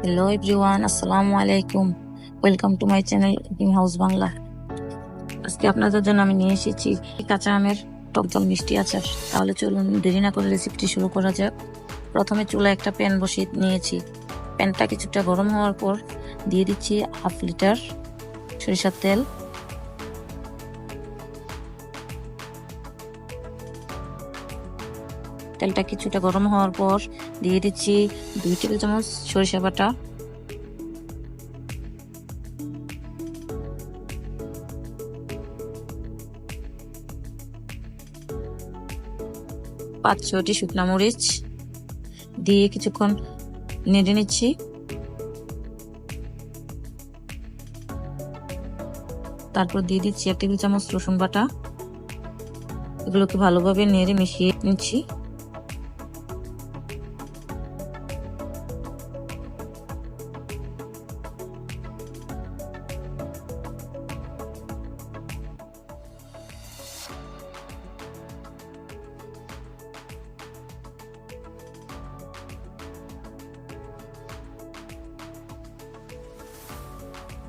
Hello everyone, আসসালামু আলাইকুম। Welcome to my channel cooking house Bangla. আজকে আপনাদের জন্য আমি নিয়ে এসেছি কাঁচা আমের টক ঝাল মিষ্টি আচার। তাহলে চলুন দেরি না করে রেসিপিটি শুরু করা যাক। প্রথমে চুলায় একটা প্যান বসিয়ে নিয়েছি। প্যানটা কিছুটা গরম হওয়ার পর দিয়ে দিচ্ছি 1/2 লিটার সরিষার তেল। তেলটা কিছুটা গরম হওয়ার পর দিয়ে দিচ্ছি 2 টেবিল চামচ সরিষা বাটা, 5-6টি শুকনা মরিচ দিয়ে কিছুক্ষণ নেড়ে নিচ্ছি। তারপর দিয়ে দিচ্ছি 1 টেবিল চামচ রসুন বাটা। এগুলোকে ভালোভাবে নেড়ে মিশিয়ে নিচ্ছি।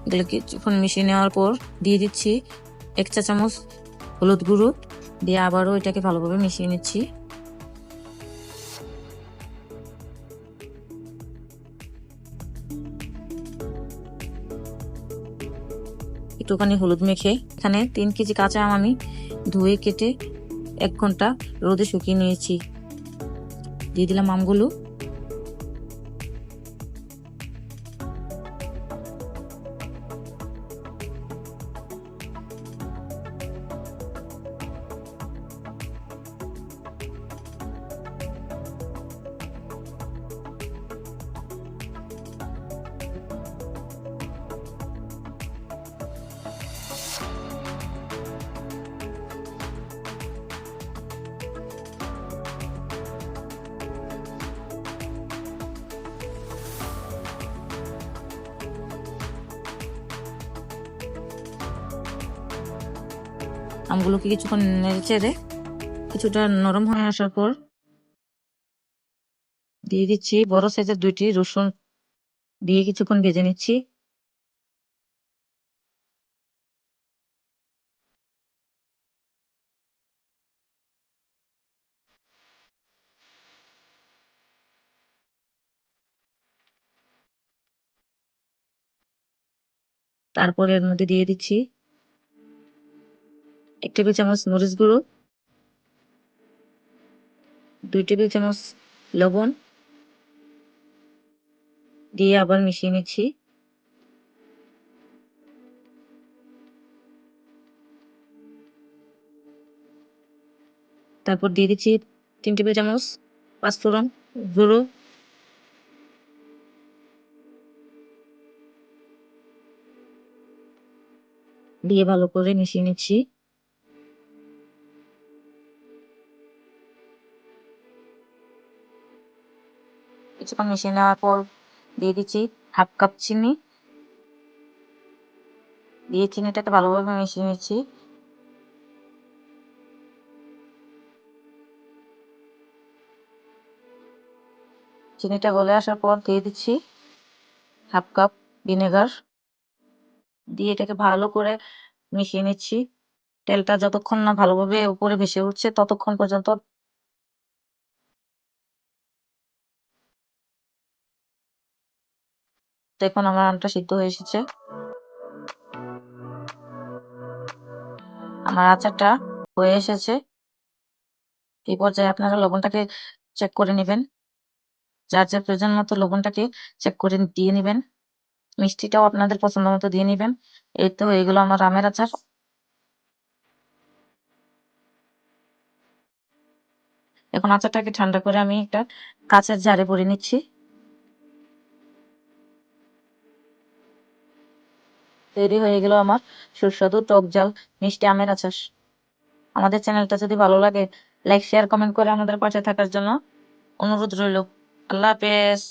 এগুলো কিছুক্ষণ মিশিয়ে নেওয়ার পর দিয়ে দিচ্ছি 1 চা চামচ হলুদ গুঁড়ো, দিয়ে আবারও এটাকে ভালোভাবে মিশিয়ে নিচ্ছি। একটুখানি হলুদ মেখে এখানে 3 কেজি কাঁচা আম আমি ধুয়ে কেটে 1 ঘন্টা রোদে শুকিয়ে নিয়েছি। দিয়ে দিলাম আমগুলো। আমগুলোকে কিছুক্ষণ নেড়ে চেড়ে কিছুটা নরম হয়ে আসার পর দিয়ে দিচ্ছি বড় সাইজের 2টি রসুন, দিয়ে কিছুক্ষণ ভেজে নিচ্ছি। তারপর এর মধ্যে দিয়ে দিচ্ছি 1 টেবিল চামচ মরিচ গুঁড়ো, 2 টেবিল চামচ লবণ, দিয়ে আবার মিশিয়ে নিচ্ছি। তারপর দিয়ে দিচ্ছি 3 টেবিল চামচ পাঁচফোড়ন গুঁড়ো, দিয়ে ভালো করে মিশিয়ে নিচ্ছি। কিছুক্ষণ মিশিয়ে নেওয়ার পর দিয়ে দিচ্ছি 1/2 কাপ চিনি, দিয়ে চিনিটাকে ভালোভাবে মিশিয়ে নিচ্ছি। চিনিটা গলে আসার পর দিয়ে দিচ্ছি 1/2 কাপ ভিনেগার, দিয়ে এটাকে ভালো করে মিশিয়ে নিচ্ছি। তেলটা যতক্ষণ না ভালোভাবে উপরে ভেসে উঠছে ততক্ষণ পর্যন্ত। দেখুন আমার আমটা সিদ্ধ হয়ে এসেছে। আমার আচারটা হয়ে এসেছে। এই পর্যায়ে আপনারা লবণটাকে চেক করে নেবেন। যার যার প্রয়োজন মতো লবণটাকে চেক করে দিয়ে নেবেন। মিষ্টিটাও আপনাদের পছন্দ মতো দিয়ে নেবেন। এই তো এগুলো আমার আমের আচার। এখন আচারটাকে ঠান্ডা করে আমি একটা কাঁচের জারে ভরে নিচ্ছি। তৈরি হয়ে গেল আমার সুস্বাদু টক ঝাল মিষ্টি আমের আচার। আমাদের চ্যানেলটা যদি ভালো লাগে লাইক শেয়ার কমেন্ট করে আমাদের পাশে থাকার জন্য অনুরোধ রইল। আল্লাহ হাফেজ।